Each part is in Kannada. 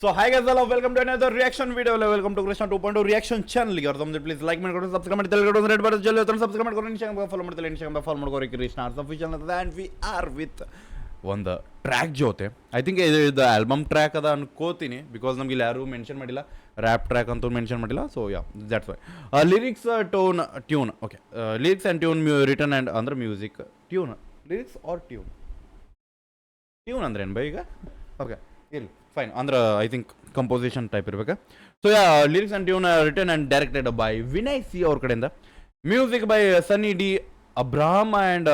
So hi guys, hello, welcome to another reaction video. Welcome to Krishna 2.0 reaction channel. Or something, please like me, subscribe me, tell me red button, jelly, subscribe me, follow me, Krishna official, and we are with one the track jote. I think the album track ada ಅನ್ಕೋತೀನಿ because ನಮಗೆ ಯಾರು ಮೆನ್ಷನ್ ಮಾಡಿಲ್ಲ, rap track ಅಂತೂ ಮೆನ್ಷನ್ ಮಾಡಿಲ್ಲ. So yeah, that's why. Lyrics, tune, okay. Lyrics and tune written and under music tune. Lyrics or tune? Tune ಅಂದ್ರೆ ಏನು ಬೈ ಈಗ? Okay, ಇಲ್ಲಿ fine. Andhra, I think composition type irಬೇಕಾ. So yeah, lyrics and tune are written and directed by Vinay C ಅವ್ರ ಕಡೆಯಿಂದ. Music by Sunny D, Abraham and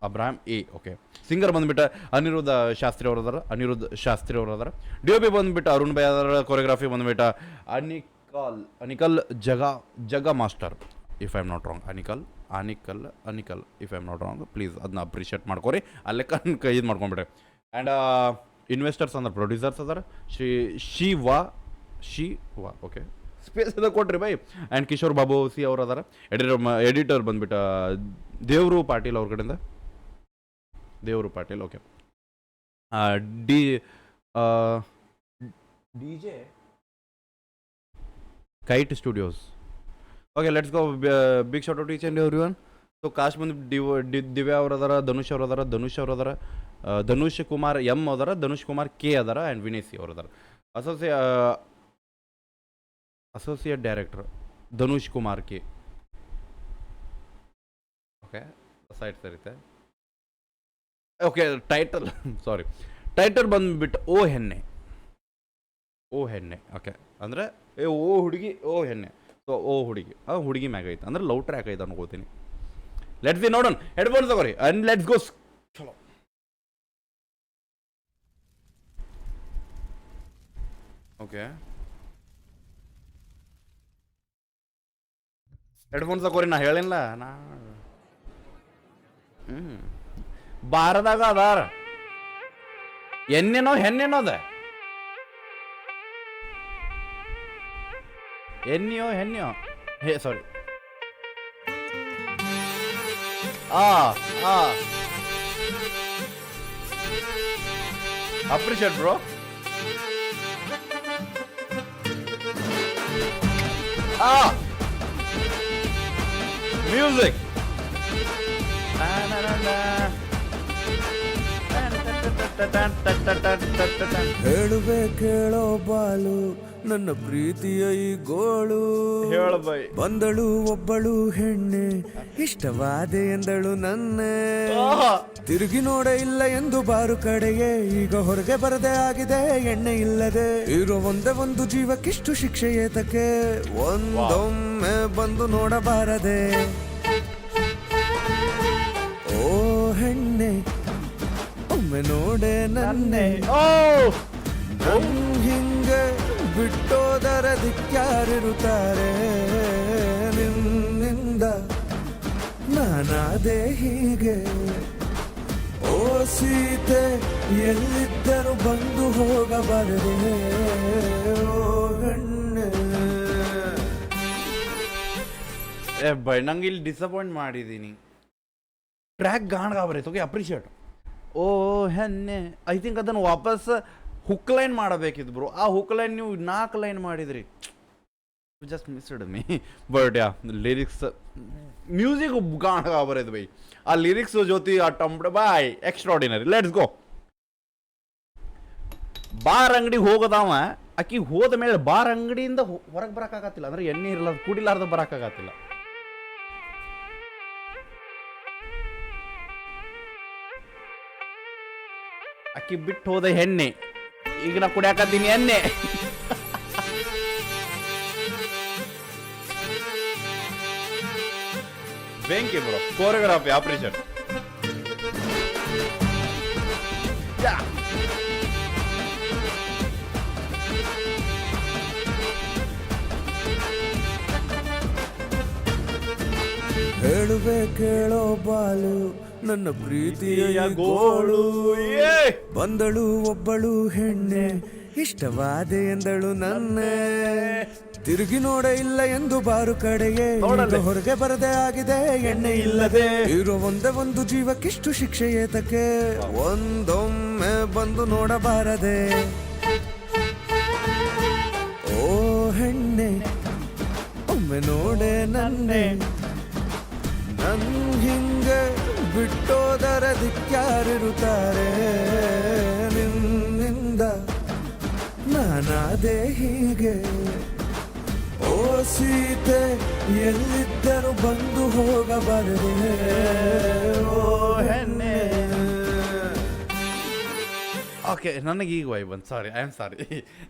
Abraham A. Okay. Singer ಬಂದ್ಬಿಟ್ಟು ಅನಿರುದ್ಧ ಶಾಸ್ತ್ರಿ ಅವರು ಅದಾರ. DOP ಬಂದ್ಬಿಟ್ಟು ಅರುಣ್ ಬೈ ಅದರ. ಕೊರಿಯೋಗ್ರಫಿ ಬಂದ್ಬಿಟ್ಟು Anekal Jaga master, if I am not wrong. Anekal if I am not wrong, please ಅದನ್ನ ಅಪ್ರಿಷಿಯೇಟ್ ಮಾಡ್ಕೊರಿ, ಅಲ್ಲೇ ಇದು ಮಾಡ್ಕೊಂಡ್ಬಿಟ್ರೆ. ಆ್ಯಂಡ್ ಇನ್ವೆಸ್ಟರ್ಸ್ ಅಂದ್ರೆ ಪ್ರೊಡ್ಯೂಸರ್ಸ್ ಅದಾರ, ಶಿವ ಓಕೆ, ಸ್ಪೇಸ್ ಅದ ಕೊಟ್ರಿ ಬೈ. ಆ್ಯಂಡ್ ಕಿಶೋರ್ ಬಾಬು ಸಿ ಅವ್ರು ಅದಾರ. ಎಡಿಟರ್ ಬಂದ್ಬಿಟ್ಟು ದೇವರು ಪಾಟೀಲ್ ಅವ್ರ ಕಡೆಯಿಂದ. Devaru Patil, okay. DJ Kite Studios. Okay, let's go. Big shout out each and everyone. So cast ಬಂದು ದಿವ್ಯಾ ಅವ್ರು ಅದಾರ, ಧನುಷ್ ಅವ್ರು ಅದಾರ, ಧನುಷ್ ಕುಮಾರ್ ಎಂ ಅದಾರ, ಧನುಷ್ ಕುಮಾರ್ ಕೆ ಅದಾರ, ಆ್ಯಂಡ್ ವಿನಯ್ ಸಿ ಅವ್ರು ಅದಾರ. Associate director Dhanush Kumar K. Okay, ಸೈಟ್ ಸರಿತೆ. ಓಕೆ, ಟೈಟಲ್ ಬಂದ್ಬಿಟ್ಟು ಓ ಹೆಣ್ಣೆ. ಓಕೆ, ಅಂದರೆ ಓ ಹುಡುಗಿ ಓ ಹೆಣ್ಣೆ. ಸೊ ಓ ಹುಡುಗಿ, ಹುಡುಗಿ ಮ್ಯಾಗ ಐತೆ ಅಂದ್ರೆ ಲವ್ ಟ್ರ್ಯಾಕ್ ಐತೆ ಅನ್ಕೋತೀನಿ. ಲೆಟ್ಸ್ ಸಿ, ನೋಡೋಣ. ಹೆಡ್ಫೋನ್ ತಗೋರಿ ಅಂಡ್ ಲೆಟ್ಸ್ ಗೋ. ಚಲೋ. ಓಕೆ, ಹೆಡ್ಫೋನ್ಸ್ ತಗೋರಿ. ನಾ ಹೇಳಿಲ್ಲ ಬಾರದಾಗ ಅದಾರ. ಹೆಣ್ಣೆನೋ ಅದ, ಹೆಣ್ಣಿಯೋ hey sorry. Appreciate bro. Music. ಹೇಳುವೆ ಕೇಳೋ ಬಾಲು ನನ್ನ ಪ್ರೀತಿಯ ಈ ಗೋಳು. ಬಂದಳು ಒಬ್ಬಳು ಹೆಣ್ಣೆ, ಇಷ್ಟವಾದೆ ಎಂದಳು ನನ್ನೆ. ತಿರುಗಿ ನೋಡ ಇಲ್ಲ ಎಂದು ಬಾರು ಕಡೆಗೆ, ಈಗ ಹೊರಗೆ ಬರದೆ ಆಗಿದೆ ಎಣ್ಣೆ ಇಲ್ಲದೆ. ಇರೋ ಒಂದೇ ಒಂದು ಜೀವಕ್ಕಿಷ್ಟು ಶಿಕ್ಷೆ ಏತಕ್ಕೆ, ಒಂದೊಮ್ಮೆ ಬಂದು ನೋಡಬಾರದೆ. ಓ ಹೆಣ್ಣೆ, ಒಮ್ಮೆ ನೋಡೆ ನನ್ನೆ. ಹಿಂಗೆ ಬಿಟ್ಟೋದರ ದಿಕ್ಕಾರಿರುತ್ತಾರೆ, ನಿನ್ನಿಂದ ನಾನಾದೆ ಹೀಗೆ. ಓ ಸೀತೆ, ಎಲ್ಲಿದ್ದರೂ ಬಂದು ಹೋಗಬಾರದೆ. ಓ ಹೆಣ್ಣೆ. ಬೈ, ನಂಗೆ ಇಲ್ಲಿ ಡಿಸಪಾಯಿಂಟ್ ಮಾಡಿದ್ದೀನಿ. ಟ್ರ್ಯಾಕ್ ಗಾಣಗ ಬರೈತೆ. Okay, appreciate. O Henne, I think ಅದನ್ನು ವಾಪಸ್ ಹುಕ್ ಲೈನ್ ಮಾಡಬೇಕಿತ್ತು ಬ್ರೋ. ಆ ಹುಕ್ ಲೈನ್ ನೀವು 4 ಲೈನ್ ಮಾಡಿದ್ರಿ. Just missed me. But yeah, lyrics music ಗಾಣಗ ಬರೈತೆ ಬೈ. ಆ ಲಿರಿಕ್ಸ್ ಜೊತೆ ಆ ಟಂಬ್ ಬಾಯ್ ಎಕ್ಸ್ಟ್ರಾಡಿನರಿ. Let's go. ಬಾರ್ ಅಂಗಡಿಗೆ ಹೋಗೋದವ, ಆಕಿ ಹೋದ ಮೇಲೆ ಬಾರ್ ಅಂಗಡಿಯಿಂದ ಹೊರಗೆ ಬರೋಕ್ಕಾಗತ್ತಿಲ್ಲ, ಅಂದ್ರೆ ಎಣ್ಣೆ ಇರಲ್ಲ, ಕುಡಿಲಾರ್ದ ಬರೋಕ್ಕಾಗತ್ತಿಲ್ಲ. ಅಕ್ಕಿ ಬಿಟ್ಟು ಹೋದ ಹೆಣ್ಣೆ, ಈಗ ನಾ ಕುಡಿಯಾಕತ್ತೀನಿ ಎಣ್ಣೆ. ಬೆಂಕಿ ಬ್ರೋ. Choreography operation. ಹೇಳುವೆ ಕೇಳೋ ಬಾಲು ನನ್ನ ಪ್ರೀತಿಯ ಗೋಳು. ಬಂದಳು ಒಬ್ಬಳು ಹೆಣ್ಣೆ, ಇಷ್ಟವಾದೆ ಎಂದಳು ನನ್ನೆ. ತಿರುಗಿ ನೋಡ ಇಲ್ಲ ಎಂದು ಬಾರು ಕಡೆಗೆ, ಹೊರಗೆ ಬರದೆ ಆಗಿದೆ ಎಣ್ಣೆ ಇಲ್ಲದೆ. ಇರೋ ಒಂದೇ ಒಂದು ಜೀವಕ್ಕಿಷ್ಟು ಶಿಕ್ಷೆ ಏತಕ್ಕೆ, ಒಂದೊಮ್ಮೆ ಬಂದು ನೋಡಬಾರದೆ. ನಾನಾದೆ ಹೀಗೆ ಓ ಸೀತೆ ಎಲ್ಲಿದ್ದರೂ ಬಂದು ಹೋಗಬಾರದೆ ಓ ಹೆಣ್ಣೆ. ಓಕೆ, ನನಗೆ ಈಗ ವೈಬ್ ಬಂತು. ಸಾರಿ, ಐ ಆಮ್ ಸಾರಿ,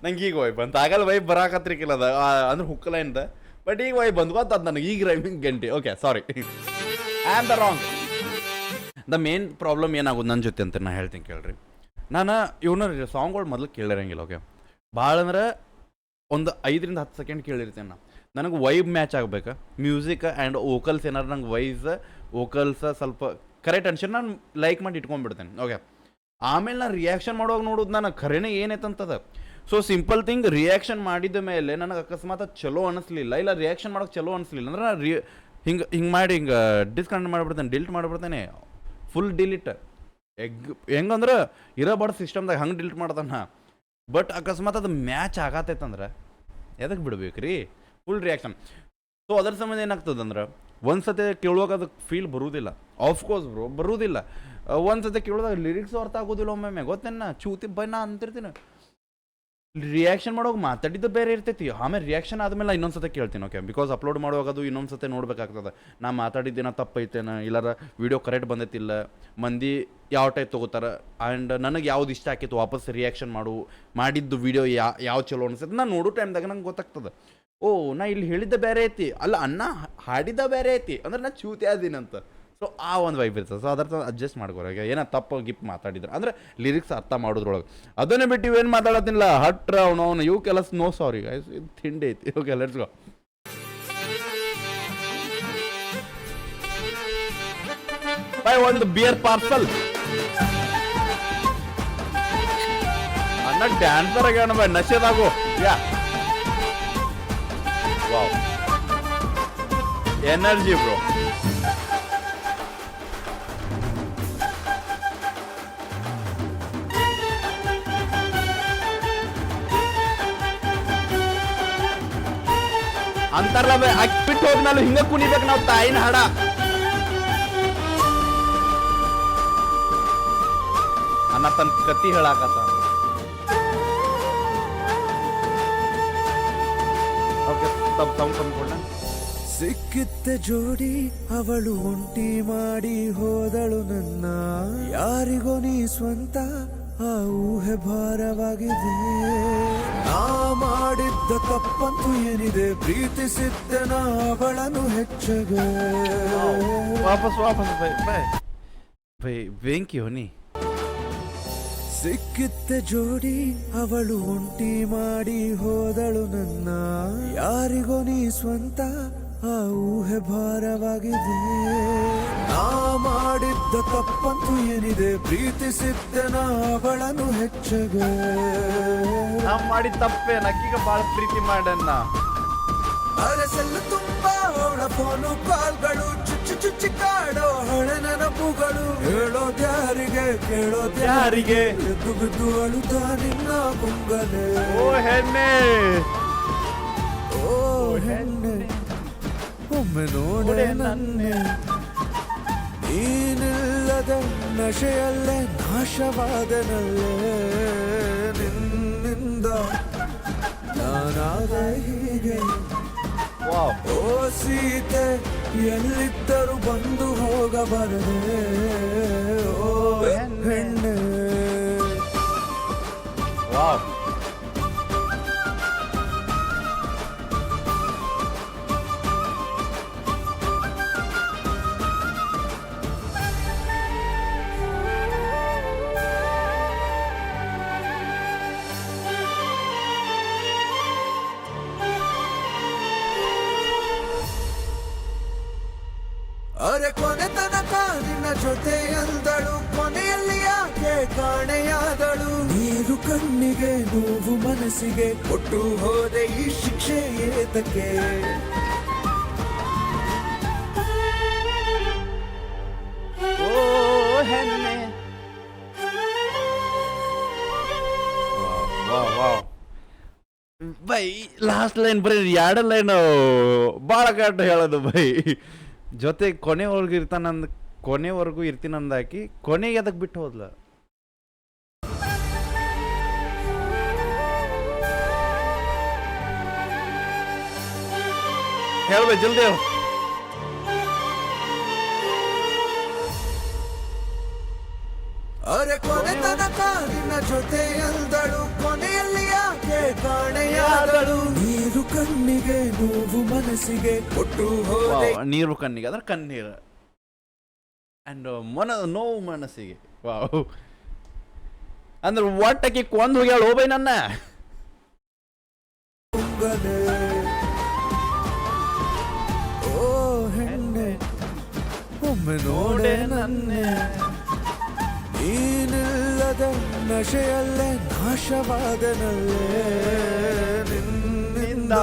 ನಂಗೆ ಈಗ ವೈಬ್ ಬಂತು. ಆಗಲ್ಲ ವೈಬ್ ಬರಾಕತ್ರಿಕಿಲ್ಲ ಅದ ಅಂದ್ರೆ ಹುಕ್ಕಲೈನ್ದ, ಬಟ್ ಈಗ ವೈಬ್ ಬಂದು ಗೊತ್ತಾದ ನನಗೆ ಈಗ ರೈಮಿಂಗ್ ಗಂಟೆ. Okay, sorry, I am the wrong. The main problem ಏನಾಗೋದು ನನ್ನ ಜೊತೆ ಅಂತ ನಾನು ಹೇಳ್ತೀನಿ ಕೇಳ್ರಿ. ನಾನು ಇವನ ಸಾಂಗ್ಗಳು ಮೊದಲು ಕೇಳಿರಂಗಿಲ್ಲ. ಓಕೆ, ಭಾಳ ಅಂದ್ರೆ ಒಂದು 5 ರಿಂದ 10 ಸೆಕೆಂಡ್ ಕೇಳಿರ್ತೇನೆ ನಾನು. ನನಗೆ ವೈಬ್ ಮ್ಯಾಚ್ ಆಗ್ಬೇಕು, ಮ್ಯೂಸಿಕ್ ಆ್ಯಂಡ್ ವೋಕಲ್ಸ್ ಏನಾರು ನಂಗೆ ವೋಕಲ್ಸ್ ಸ್ವಲ್ಪ ಕರೆಕ್ಟ್ ಅನ್ಸರ್ ನಾನು ಲೈಕ್ ಮಾಡಿ ಇಟ್ಕೊಂಡ್ಬಿಡ್ತೇನೆ. ಓಕೆ, ಆಮೇಲೆ ನಾನು ರಿಯಾಕ್ಷನ್ ಮಾಡುವಾಗ ನೋಡೋದು ನನಗೆ ಖರೇನೆ ಏನೈತಂತದ. ಸೊ ಸಿಂಪಲ್ ಥಿಂಗ್, ರಿಯಾಕ್ಷನ್ ಮಾಡಿದ ಮೇಲೆ ನನಗೆ ಅಕಸ್ಮಾತ್ ಚಲೋ ಅನಿಸ್ಲಿಲ್ಲ, ಇಲ್ಲ ರಿಯಾಕ್ಷನ್ ಮಾಡೋಕೆ ಚಲೋ ಅನಿಸ್ಲಿಲ್ಲ ಅಂದ್ರೆ ನಾನು ಹಿಂಗೆ ಮಾಡಿ ಡಿಸ್ಕನೆಕ್ಟ್ ಮಾಡಿಬಿಡ್ತೇನೆ, ಡಿಲೀಟ್ ಮಾಡಿಬಿಡ್ತೇನೆ, ಫುಲ್ ಡಿಲೀಟ್. ಹೆಂಗಂದ್ರೆ ಇರೋಬಾರ್ದು ಸಿಸ್ಟಮ್ದಾಗ ಹಂಗೆ ಡಿಲೀಟ್ ಮಾಡ್ತಾನೆ. ಬಟ್ ಅಕಸ್ಮಾತ್ ಅದು ಮ್ಯಾಚ್ ಆಗತ್ತೈತಂದ್ರೆ ಎದಕ್ಕೆ ಬಿಡ್ಬೇಕು ರೀ, ಫುಲ್ ರಿಯಾಕ್ಷನ್. ಸೊ ಅದರ ಸಂಬಂಧ ಏನಾಗ್ತದಂದ್ರೆ ಒಂದು ಸತಿ ಕೇಳುವಾಗ ಅದಕ್ಕೆ ಫೀಲ್ ಬರುವುದಿಲ್ಲ. ಆಫ್ಕೋರ್ಸ್ ಬ್ರೋ ಬರುವುದಿಲ್ಲ. ಒಂದು ಸತಿ ಕೇಳೋದಾಗ ಲಿರಿಕ್ಸ್ ಅರ್ಥ ಆಗೋದಿಲ್ಲ ಒಮ್ಮೊಮ್ಮೆ, ಗೊತ್ತೇನ ಚೂತಿ ನಾ ಅಂತಿರ್ತೀನಿ. ರಿಯಾಕ್ಷನ್ ಮಾಡೋವಾಗ ಮಾತಾಡಿದ್ದು ಬೇರೆ ಇರ್ತೈತಿ, ಆಮೇಲೆ ರಿಯಾಕ್ಷನ್ ಆದಮೇಲೆ ಇನ್ನೊಂದು ಸತಿ ಕೇಳ್ತೀನಿ. ಓಕೆ, ಬಿಕಾಸ್ ಅಪ್ಲೋಡ್ ಮಾಡುವಾಗ ಅದು ಇನ್ನೊಂದು ಸತಿ ನೋಡ್ಬೇಕಾಗ್ತದೆ, ನಾ ಮಾತಾಡಿದ್ದೇನೋ ತಪ್ಪೈತೇನ, ಇಲ್ಲಾರ ವೀಡಿಯೋ ಕರೆಕ್ಟ್ ಬಂದೈತಿಲ್ಲ, ಮಂದಿ ಯಾವ ಟೈಪ್ ತೊಗೋತಾರೆ, ಆ್ಯಂಡ್ ನನಗೆ ಯಾವ್ದು ಇಷ್ಟ ಆಕಿತ್ತು ವಾಪಸ್ ರಿಯಾಕ್ಷನ್ ಮಾಡಿದ್ದು ವೀಡಿಯೋ ಯಾವ ಚಲೋ ಅನಿಸ್ತೈತೆ ನಾನು ನೋಡೋ ಟೈಮ್ದಾಗ ನಂಗೆ ಗೊತ್ತಾಗ್ತದೆ. ಓ, ನಾ ಇಲ್ಲಿ ಹೇಳಿದ್ದ ಬೇರೆ ಐತಿ, ಅಲ್ಲ ಅನ್ನ ಹಾಡಿದ್ದ ಬೇರೆ ಐತಿ ಅಂದ್ರೆ ನಾ ಚೂತಿ ಆದೀನಂತ. ಸೊ ಆ ಒಂದು ವೈಬ್ ಇರ್ತದೆ. ಸೊ ಅದರ ಅಡ್ಜಸ್ಟ್ ಮಾಡ್ಕೊಳಗೆ ಏನೋ ತಪ್ಪು ಗಿಪ್ ಮಾತಾಡಿದ್ರು ಅಂದ್ರೆ ಲಿರಿಕ್ಸ್ ಅರ್ಥ ಮಾಡೋದ್ರೊಳಗೆ. ಅದನ್ನೇ ಬಿಟ್ಟು ಇವೇನು ಮಾತಾಡತ್ತಿಲ್ಲ, ಹಟ್ರ ಅವನು ಇವು ಕೆಲಸ. ನೋ ಸಾರಿ ಗೈಸ್, ಇದು ತಿಂಡಿ ಐತಿ. Okay, let's go. ಬೈ ಒಂದು ಬಿಯರ್ ಪಾರ್ಸಲ್. ಅನ್ನ ಡ್ಯಾನ್ಸರ್ ಆಗ್ಯಾನ ಬೈ, ನಶೆದಾಗು. Yeah wow, energy bro. ಅಂತಾರಲ್ಲ ಬೈ, ಬಿಟ್ಟು ಹೋದ್ಮೇಲೆ ಹಿಂಗ ಕುಣಿಬೇಕು ನಾವು ತಾಯಿನ ಹಾಡ. ಅನ್ನ ತನ್ನ ಕತ್ತಿ ಹೇಳಾಕತ್ತ. ಸಿಕ್ಕಿತ್ತ ಜೋಡಿ ಅವಳು ಒಂಟಿ ಮಾಡಿ ಹೋದಳು ನನ್ನ, ಯಾರಿಗೋ ನೀ ಸ್ವಂತ ಆ ಊಹೆ ಭಾರವಾಗಿದೆ. ನಾ ಮಾಡಿದ್ದ ತಪ್ಪಂತೂ ಏನಿದೆ, ಪ್ರೀತಿಸಿದ್ದನ ಅವಳನ್ನು ಹೆಚ್ಚಗೆ. ವಾಪಸ್ ಬೈ ಬೆಂಕಿ ಹೊನಿ. ಸಿಕ್ಕಿತ್ತ ಜೋಡಿ ಅವಳು ಒಂಟಿ ಮಾಡಿ ಹೋದಳು ನನ್ನ, ಯಾರಿಗೋ ನೀ ಸ್ವಂತ ಆ ಊಹೆ ಭಾರವಾಗಿದೆ. ನಾ ಮಾಡಿದ್ದ ತಪ್ಪಂತೂ ಏನಿದೆ, ಪ್ರೀತಿಸಿದ್ದನ ಅವಳನ್ನು ಹೆಚ್ಚಗೆ. ನಾ ಮಾಡಿದ ತಪ್ಪೇ, ನಕ್ಕೀಗ ಭಾಳ ಪ್ರೀತಿ ಮಾಡನ್ನ. ಅರಸೆಲ್ಲ ತುಂಬಾ ಅವಳ ಫೋನು ಕಾಲ್ಗಳು, ಚುಚ್ಚು ಚುಚ್ಚಿ ಕಾಡೋ ಹಳೆ ನೆನಪುಗಳು. ಹೇಳೋದ್ಯಾರಿಗೆ ಕೇಳೋದ್ಯಾರಿಗೆ, ಎದ್ದು ಬಿದ್ದು ಅಳುತ್ತಾ ನಿನ್ನ ಗುಂಗನೆ. ಓ ಹೆಣ್ಣೆ, ಓ ಹೆಣ್ಣೆ, ಒಮ್ಮೆ ನೋಡೆ ನನ್ನೆ. ನೀನಿಲ್ಲದ ನಶೆಯಲ್ಲೇ ನಾಶವಾದನಲ್ಲೇ, ನಿನ್ನಿಂದ ನಾನಾದ ಹೀಗೆ. ಓ ಸೀತೆ ಎಲ್ಲಿದ್ದರೂ ಬಂದು ಹೋಗಬಾರದೆ ಓ ಹೆಣ್ಣೆ. ವಾವ್, ಅರೆ ಕೊನೆ ತನಕ ನಿನ್ನ ಜೊತೆ ಅಂದಳು, ಕೊನೆಯಲ್ಲಿ ಯಾಕೆ ಕಾಣೆಯಾದಳು. ನೀರು ಕಣ್ಣಿಗೆ, ನೋವು ಮನಸ್ಸಿಗೆ, ಕೊಟ್ಟು ಹೋದೆ ಈ ಶಿಕ್ಷೆ ಏತಕ್ಕೆ. ಓ ಹೆಣ್ಣೆ. ಬೈ ಲಾಸ್ಟ್ ಲೈನ್ ಬರೀ 2 ಲೈನ್ ಭಾಳ ಕರೆಕ್ಟ್ ಹೇಳೋದು ಬೈ. ಜೊತೆ ಕೊನೆವರೆಗೂ ಇರ್ತಾನಂದ, ಕೊನೆವರೆಗೂ ಇರ್ತೀನಂದಾಕಿ ಕೊನೆಗೆ ಅದಕ್ಕೆ ಬಿಟ್ಟು ಹೋದ್ಲ. ಹೇಳ್ಬೇಕು ಜಲ್ದಿ ಹೇಳು. ಅರೆ ಕೊನೆ ತನಕ ನಿನ್ನ ಜೊತೆ ಎಂದಳು, ಕೊನೆಯಲ್ಲಿ ಯಾಕೆ ಕಾಣೆಯಾದಳು. ನೀರು ಕಣ್ಣಿಗೆ, ನೋವು ಮನಸ್ಸಿಗೆ ಕೊಟ್ಟು ಹೋದೆ. ನೀರು ಕಣ್ಣಿಗೆ ಅಂದ್ರೆ ಕಣ್ಣೀರು ಅಂಡ್ ನೋವು ಮನಸ್ಸಿಗೆ. ವಾವ್ ಅಂದ್ರೆ ಒಟ್ಟಕ್ಕೆ ಕೊಂದು ಹೋಗ್ಯಾಳ ಓ ಬೈ ನನ್ನ. ಓ ಹೆಣ್ಣೆ ಒಮ್ಮೆ ನೋಡೆ ನನ್ನೆ, ನೀನಿಲ್ಲದ ನಶೆಯಲ್ಲೇ ನಾಶವಾದನಲ್ಲೇ. ನಿನ್ನಿಂದ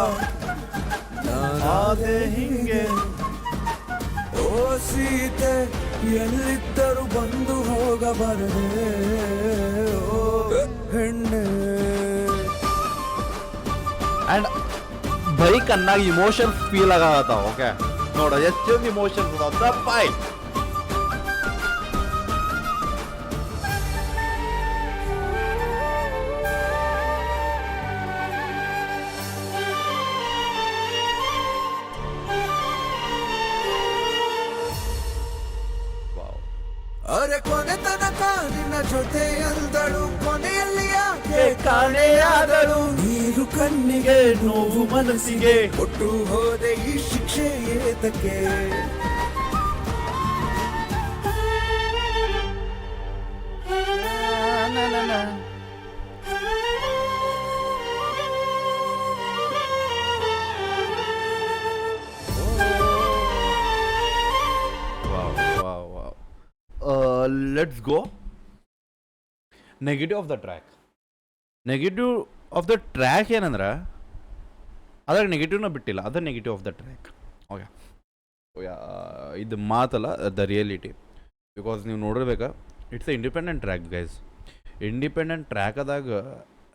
ನಾನಾದೆ ಹಿಂಗೆ, ಓ ಸೀತೆ ಎಲ್ಲಿದ್ದರೂ ಬಂದು ಹೋಗಬಾರದೆ. ಓ ಹೆಣ್ಣೆ. ಅಂಡ್ ಬೈಕ್ ಅನ್ನಾಗ ಇಮೋಷನ್ಸ್ ಫೀಲ್ ಆಗತ್ತಾವ. ಓಕೆ ನೋಡ ಎಷ್ಟೊಂದು ಇಮೋಷನ್ಸ್ ಅದಾವ. ತಪ್ಪಾಯ್ ಅರೆ ಕೊನೆ ತನಕ ನಿನ್ನ ಜೊತೆ ಎಂದಳು, ಕೊನೆಯಲ್ಲಿ ಯಾಕೆ ಕಾಣೆಯಾದಳು. ನೀರು ಕಣ್ಣಿಗೆ, ನೋವು ಮನಸ್ಸಿಗೆ ಕೊಟ್ಟು ಹೋದೆ ಈ ಶಿಕ್ಷೆ ಏತಕ್ಕೆ. Let's go negative of the track. Negative of the track ಏನಂದ್ರೆ ಅದ್ರಾಗ ನೆಗೆಟಿವ್ನ ಬಿಟ್ಟಿಲ್ಲ, ಅದ negative of the track. Okay ಇದು ಮಾತಲ್ಲ, ದ ರಿಯಾಲಿಟಿ. ಬಿಕಾಸ್ ನೀವು ನೋಡಿರ್ಬೇಕಾ, it's a independent track guys. Independent track ಆದಾಗ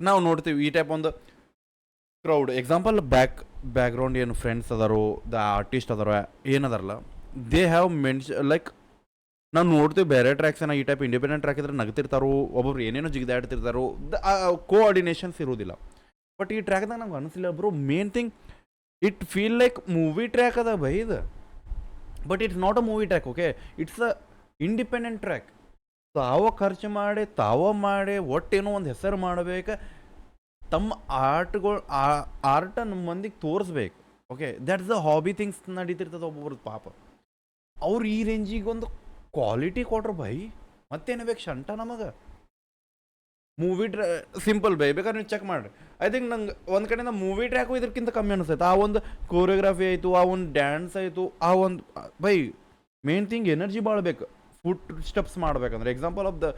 ನಾವು ನೋಡ್ತೀವಿ ಈ ಟೈಪ್ ಒಂದು ಕ್ರೌಡ್. ಎಕ್ಸಾಂಪಲ್ ಬ್ಯಾಕ್ಗ್ರೌಂಡ್ ಏನು ಫ್ರೆಂಡ್ಸ್ ಅದಾರೋ, ದ ಆರ್ಟಿಸ್ಟ್ ಅದಾರೋ ಏನದಾರಲ್ಲ, ದೇ ಹ್ಯಾವ್ ಲೈಕ್ ನಾವು ನೋಡ್ತೀವಿ ಬೇರೆ ಟ್ರ್ಯಾಕ್ಸ್ ಈ ಟೈಪ್ ಇಂಡಿಪೆಂಡೆಂಟ್ ಟ್ರ್ಯಾಕ್ ಇದ್ರೆ ನಗ್ತಿರ್ತಾರೋ, ಒಬ್ಬೊಬ್ರು ಏನೇನೋ ಜಿಗಿದಾಡ್ತಿರ್ತಾರೋ, ಕೋಆರ್ಡಿನೇಷನ್ಸ್ ಇರೋದಿಲ್ಲ. ಬಟ್ ಈ ಟ್ರ್ಯಾಕ್ದಾಗ ನಮ್ಗೆ ಅನಿಸಿಲ್ಲ bro. Main thing it feel like movie track ಅದ ಬೈ ಇದು, but it's not a movie track. Okay it's a independent track. ತಾವ ಖರ್ಚು ಮಾಡಿ ಒಟ್ಟೇನೋ ಒಂದು ಹೆಸರು ಮಾಡಬೇಕು, ತಮ್ಮ ಆರ್ಟನ್ನು ಮಂದಿಗೆ ತೋರಿಸ್ಬೇಕು. Okay that's the hobby things ನಡೀತಿರ್ತದೆ ಒಬ್ಬೊಬ್ರದ್ದು ಪಾಪ. ಅವ್ರು ಈ ರೇಂಜಿಗೆ ಒಂದು ಕ್ವಾಲಿಟಿ ಕೊಟ್ರು ಬೈ, ಮತ್ತೇನು ಬೇಕು ಶಂಟ ನಮಗೆ. ಮೂವಿ ಸಿಂಪಲ್ ಬೈ, ಬೇಕಾದ್ರೆ ನೀವು ಚೆಕ್ ಮಾಡಿರಿ. ಐ ಥಿಂಕ್ ನಂಗೆ ಒಂದು ಕಡೆಯಿಂದ ಮೂವಿ ಟ್ರ್ಯಾಕು ಇದಕ್ಕಿಂತ ಕಮ್ಮಿ ಅನಿಸ್ತೈತೆ. ಆ ಒಂದು ಕೋರಿಯೋಗ್ರಫಿ ಆಯಿತು, ಆ ಒಂದು ಡ್ಯಾನ್ಸ್ ಆಯಿತು, ಆ ಒಂದು ಬೈ ಮೇನ್ ಥಿಂಗ್ ಎನರ್ಜಿ ಭಾಳ ಬೇಕು. ಫುಟ್ ಸ್ಟೆಪ್ಸ್ ಮಾಡ್ಬೇಕಂದ್ರೆ ಎಕ್ಸಾಂಪಲ್ ಆಫ್ ದ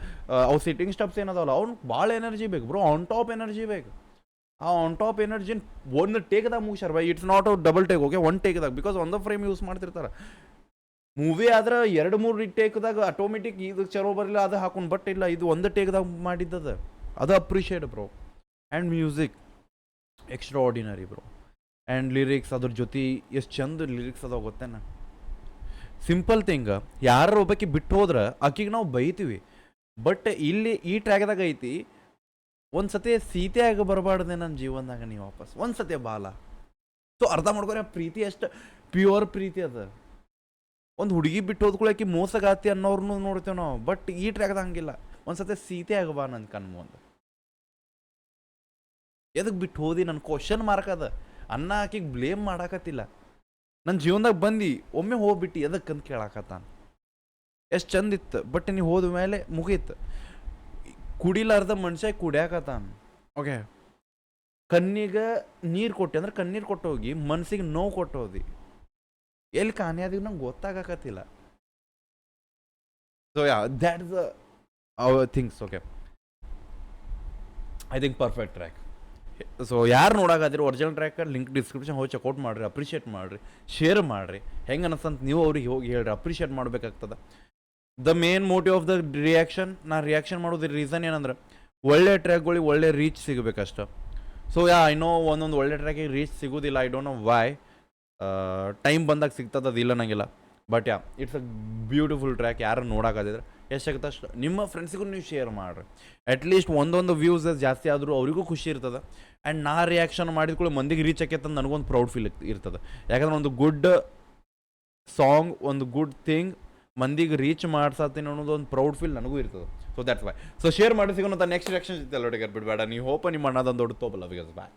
ಅವು ಸಿಟ್ಟಿಂಗ್ ಸ್ಟೆಪ್ಸ್ ಏನದಾವಲ್ಲ, ಅವ್ನು ಭಾಳ ಎನರ್ಜಿ ಬೇಕು ಬ್ರೋ. ಆನ್ ಟಾಪ್ ಎನರ್ಜಿ ಬೇಕು. ಆ ಆನ್ ಟಾಪ್ ಎನರ್ಜಿನ ಒಂದು ಟೇಕ್ದಾಗ ಮುಗಿಸ್ಯಾರ ಬೈ. It's not a double take. Okay one ಟೇಕ್ದಾಗ, ಬಿಕಾಸ್ ಒಂದು ಫ್ರೇಮ್ ಯೂಸ್ ಮಾಡ್ತಿರ್ತಾರೆ. ಮೂವಿ ಆದ್ರೆ 2-3 ಟೇಕ್ದಾಗ ಆಟೋಮೆಟಿಕ್ ಇದು ಚಲೋ ಬರಲಿಲ್ಲ ಅದು ಹಾಕೊಂಡು. ಬಟ್ ಇಲ್ಲ, ಇದು ಒಂದು ಟೇಕ್ದಾಗ ಮಾಡಿದ್ದದ, ಅದು appreciate bro. And music extra ordinary bro. And lyrics ಅದ್ರ ಜೊತೆ ಎಷ್ಟು ಚಂದ ಲಿರಿಕ್ಸ್ ಅದಾವ ಗೊತ್ತೇನ. ಸಿಂಪಲ್ ಥಿಂಗ್, ಯಾರು ಒಬ್ಬಾಕಿ ಬಿಟ್ಟು ಹೋದ್ರೆ ಆಕಿಗೆ ನಾವು ಬೈತೀವಿ. ಬಟ್ ಇಲ್ಲಿ ಈ ಟ್ರ್ಯಾಕ್ದಾಗ ಐತಿ, ಒಂದು ಸತಿ ಸೀತೆ ಆಗಿ ಬರಬಾರ್ದೆ ನನ್ನ ಜೀವನದಾಗ ನೀವು ವಾಪಸ್, ಒಂದು ಸತಿ ಬಾಲ. ಸೊ ಅರ್ಥ ಮಾಡ್ಕೊರಿ, ಪ್ರೀತಿ ಎಷ್ಟು ಪ್ಯೂರ್ ಪ್ರೀತಿ ಅದ. ಒಂದು ಹುಡುಗಿ ಬಿಟ್ಟು ಹೋದ್ಕೊಳಕ್ಕೆ ಮೋಸಗಾತಿ ಅನ್ನೋರ್ನು ನೋಡ್ತೇವೆ ನಾವು. ಬಟ್ ಈ ಟ್ರ್ಯಾಕ್ದಾಗ ಹಂಗಿಲ್ಲ, ಒಂದು ಸತಿ ಸೀತೆ ಆಗಬಾ ನನ್ನ ಕಣ್ಮುಂದೆ. ಎದಕ್ಕೆ ಬಿಟ್ಟು ಹೋದಿ ನನ್ನ ಕ್ವಶನ್ ಮಾರ್ಕ್ ಅದ. ಅನ್ನ ಆಕಿಗೆ ಬ್ಲೇಮ್ ಮಾಡಾಕತ್ತಿಲ್ಲ. ನನ್ನ ಜೀವನದಾಗ ಬಂದು ಒಮ್ಮೆ ಹೋಗ್ಬಿಟ್ಟು ಎದಕ್ಕಂತ ಕೇಳಾಕತ್ತಾನ. ಎಷ್ಟು ಚಂದ ಇತ್ತು, ಬಟ್ ನೀವು ಹೋದ ಮೇಲೆ ಮುಗೀತು. ಕುಡಿಲಾರ್ದ ಮನುಷ್ಯ ಕುಡಿಯಾಕತ್ತಾನ. ಓಕೆ ಕಣ್ಣಿಗೆ ನೀರು ಕೊಟ್ಟೆ ಅಂದ್ರೆ ಕಣ್ಣೀರು ಕೊಟ್ಟು ಹೋಗಿ, ಮನ್ಸಿಗೆ ನೋವು ಕೊಟ್ಟು ಹೋದಿ. ಎಲ್ಲಿ ಕಾಣಿಯಾದಿವ್ ನಂಗೆ ಗೊತ್ತಾಗಕತ್ತಿಲ್ಲ. So yeah that is our things. Okay I think perfect track. So ಯಾರು ನೋಡಾಕತ್ತೀರಿ ಒರಿಜಿನಲ್ ಟ್ರ್ಯಾಕ್ ಲಿಂಕ್ ಡಿಸ್ಕ್ರಿಪ್ಷನ್ ಹೋಗಿ ಚೆಕ್ಔಟ್ ಮಾಡಿರಿ, ಅಪ್ರಿಷಿಯೇಟ್ ಮಾಡಿರಿ, ಶೇರ್ ಮಾಡಿರಿ. ಹೆಂಗೆ ಅನಿಸ್ತಂತ ನೀವು ಅವ್ರಿಗೆ ಹೋಗಿ ಹೇಳ್ರಿ, ಅಪ್ರಿಷಿಯೇಟ್ ಮಾಡಬೇಕಾಗ್ತದೆ. The main motive of the reaction, ನಾ ರಿಯಾಕ್ಷನ್ ಮಾಡೋದ್ರ ರೀಸನ್ ಏನಂದ್ರೆ ಒಳ್ಳೆ ಟ್ರ್ಯಾಕ್ಗಳಿಗೆ ಒಳ್ಳೆ ರೀಚ್ ಸಿಗಬೇಕಷ್ಟ. ಸೊ ಯಾ ಐ ನೋ ಒಂದೊಂದು ಒಳ್ಳೆ ಟ್ರ್ಯಾಕಿಗೆ ರೀಚ್ ಸಿಗೋದಿಲ್ಲ. I don't know why. Time ಬಂದಾಗ ಸಿಗ್ತದೆ, ಅದು ಇಲ್ಲ ನಂಗಿಲ್ಲ. But yeah it's a beautiful track. ಯಾರು ನೋಡೋಕ್ಕಾದಿದ್ರೆ ಎಷ್ಟಾಗುತ್ತೆ ಅಷ್ಟು ನಿಮ್ಮ ಫ್ರೆಂಡ್ಸಿಗೂ ನೀವು ಶೇರ್ ಮಾಡಿರಿ. ಅಟ್ಲೀಸ್ಟ್ ಒಂದೊಂದು ವ್ಯೂಸ್ ಜಾಸ್ತಿ ಆದರೂ ಅವರಿಗೂ ಖುಷಿ ಇರ್ತದೆ. ಆ್ಯಂಡ್ ನಾ ರಿಯಾಕ್ಷನ್ ಮಾಡಿದ ಕೂಡ ಮಂದಿಗೆ ರೀಚ್ ಆಕೈತೆ ಅಂತ ನನಗೊಂದು ಪ್ರೌಡ್ ಫೀಲ್ ಇರ್ತದೆ. ಯಾಕಂದ್ರೆ ಒಂದು ಗುಡ್ ಸಾಂಗ್, ಒಂದು ಗುಡ್ ಥಿಂಗ್ ಮಂದಿಗೆ ರೀಚ್ ಮಾಡ್ಸತ್ತೀನಿ ಅನ್ನೋದು ಒಂದು ಪ್ರೌಡ್ ಫೀಲ್ ನನಗೂ ಇರ್ತದೆ. So that's why. So share ಮಾಡಿ ಸಿಗೋಣ ನೆಕ್ಸ್ಟ್ ರಿಯಾಕ್ಷನ್ ಜೊತೆ ಎಲ್ಲೊಟ್ಟಿಗೆ ಬಿಡಬೇಡ. ನೀವು ಹೋಪ ನಿಮ್ಮ ಅಣ್ಣದೊಂದು ದೊಡ್ಡ ತೋಪಲ್ಲ ಬಿಕಾಸ್ ಬಾಯ್.